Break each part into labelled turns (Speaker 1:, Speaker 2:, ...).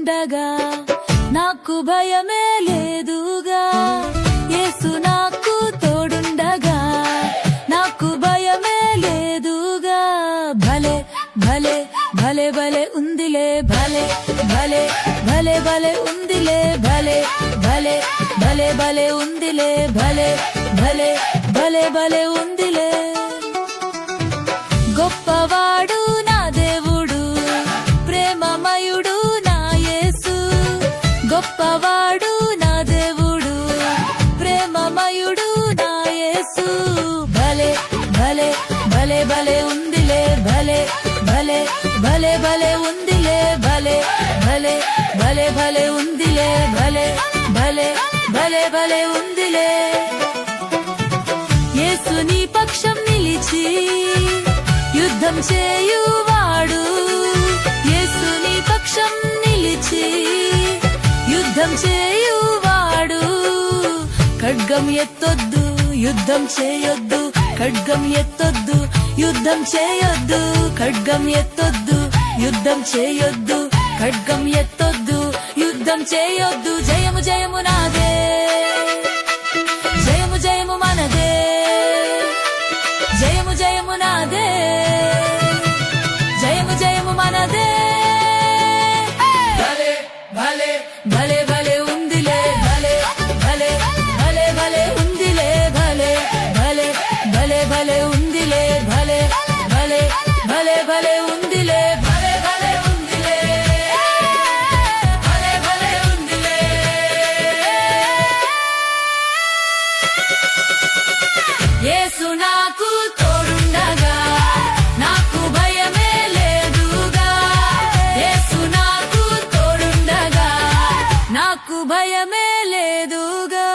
Speaker 1: తోడుండగా నాకు భయమే లేదుగా. యేసు నాకు తోడుండగా నాకు భయమే లేదుగా. భలే భలే భలే భలే ఉందిలే, భలే భలే భలే భలే ఉందిలే, భలే భలే భలే భలే ఉందిలే, భలే భలే భలే భలే ఉందిలే. గొప్పవాడు నా దేవుడు, ప్రేమమయుడు నా యేసు. గొప్పవాడు నా దేవుడు, ప్రేమమయుడు నా యేసు. భలే భలే భలే భలే ఉందిలే, భలే భలే భలే భలే ఉందిలే, భలే భలే భలే భలే ఉందిలే, భలే భలే భలే భలే ఉందిలే. యేసు నీ పక్షం నిలిచి యుద్ధం చేయువాడు. యేసు నీ పక్షం నిలిచి యుద్ధం చేయువాడు. ఖడ్గం ఎత్తొద్దు, యుద్ధం చేయొద్దు, ఖడ్గం ఎత్తొద్దు, యుద్ధం చేయొద్దు, ఖడ్గం ఎత్తొద్దు, యుద్ధం చేయొద్దు, ఖడ్గం ఎత్తొద్దు, యుద్ధం చేయొద్దు. జయము జయము నాదే, జయము జయము మనదే, జయము జయము నాదే, జయము జయము మనదే. భలే భలే భలే భలే ఉందిలే, భలే భలే భలే భలే ఉందిలే, భలే భలే భలే భలే ఉందిలే, భలే భలే భలే భలే ఉందిలే, భలే భలే ఉందిలే, భలే భలే ఉందిలే. యేసు నాకు తోడుండగా నాకు భయమే లేదుగా. యేసు నాకు తోడుండగా నాకు భయమే లేదుగా.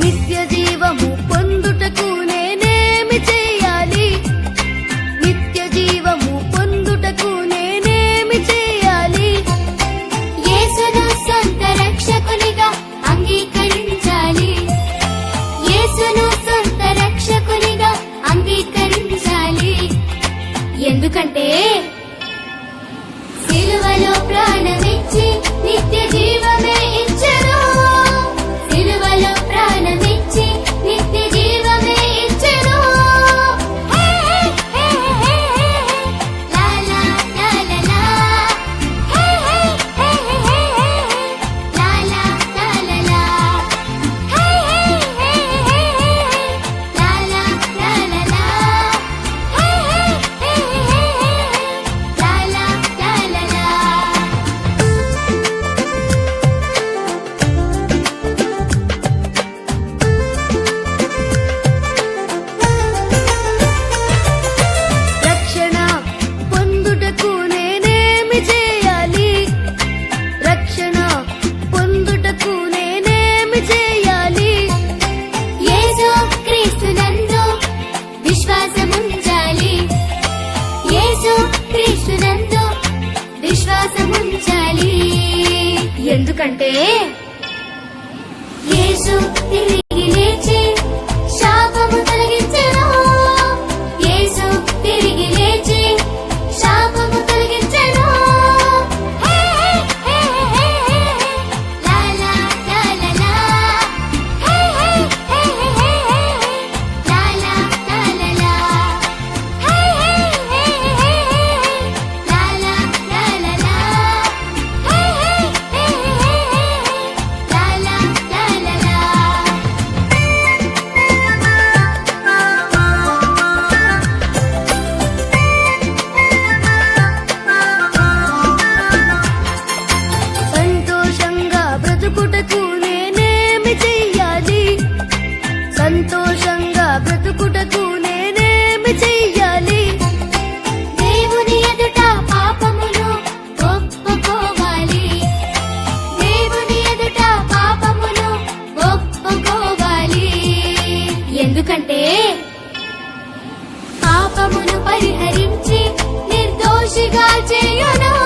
Speaker 2: నిత్య జీవము పొందుటకు నేనేమి చేయాలి? నిత్య జీవము పొందుటకు నేనేమి చేయాలి?
Speaker 3: యేసును సొంత రక్షకునిగా అంగీకరించాలి. యేసును సొంత రక్షకునిగా అంగీకరించాలి. ఎందుకంటే సిలువలో ప్రాణమిచ్చి నిత్య జీవమే ఇచ్చెను. సిలువలో ప్రాణమిచ్చి నిత్య జీవమే ఇచ్చెను. హే హే హే హే లా లా లా లా లా. హే హే హే హే హే లా లా లా లా లా. హే హే హే హే లా లా లా లా లా. హే హే హే హే లా లా లా లా లా.
Speaker 2: రక్షణ పొందుటకు నేనేమి చేయాలి? రక్షణ పొందుటకు నేనేమి చేయాలి?
Speaker 3: యేసు క్రీస్తునందు విశ్వాసముంచాలి. యేసు క్రీస్తునందు విశ్వాసముంచాలి.
Speaker 2: ఎందుకంటే
Speaker 3: యేసు తిరిగి లేచి శాపము తొలగించెను. యేసు తిరిగి లేచి శాపము తొలగించెను. హే హే హే హే లా లా లా లా లా. హే హే హే హే లా లా లా లా లా. హే హే హే హే లా లా లా లా లా. హే హే హే హే లా లా లా లా లా.
Speaker 2: సంతోషంగా బ్రతుకుటకు నేనేమి చెయ్యాలి? సంతోషంగా బ్రతుకుటకు నేనేమి చెయ్యాలి?
Speaker 3: దేవుని ఎదుట పాపమును ఒప్పుకోవాలి. దేవుని ఎదుట పాపమును ఒప్పుకోవాలి. ఎందుకంటే మనిషిగా చేయును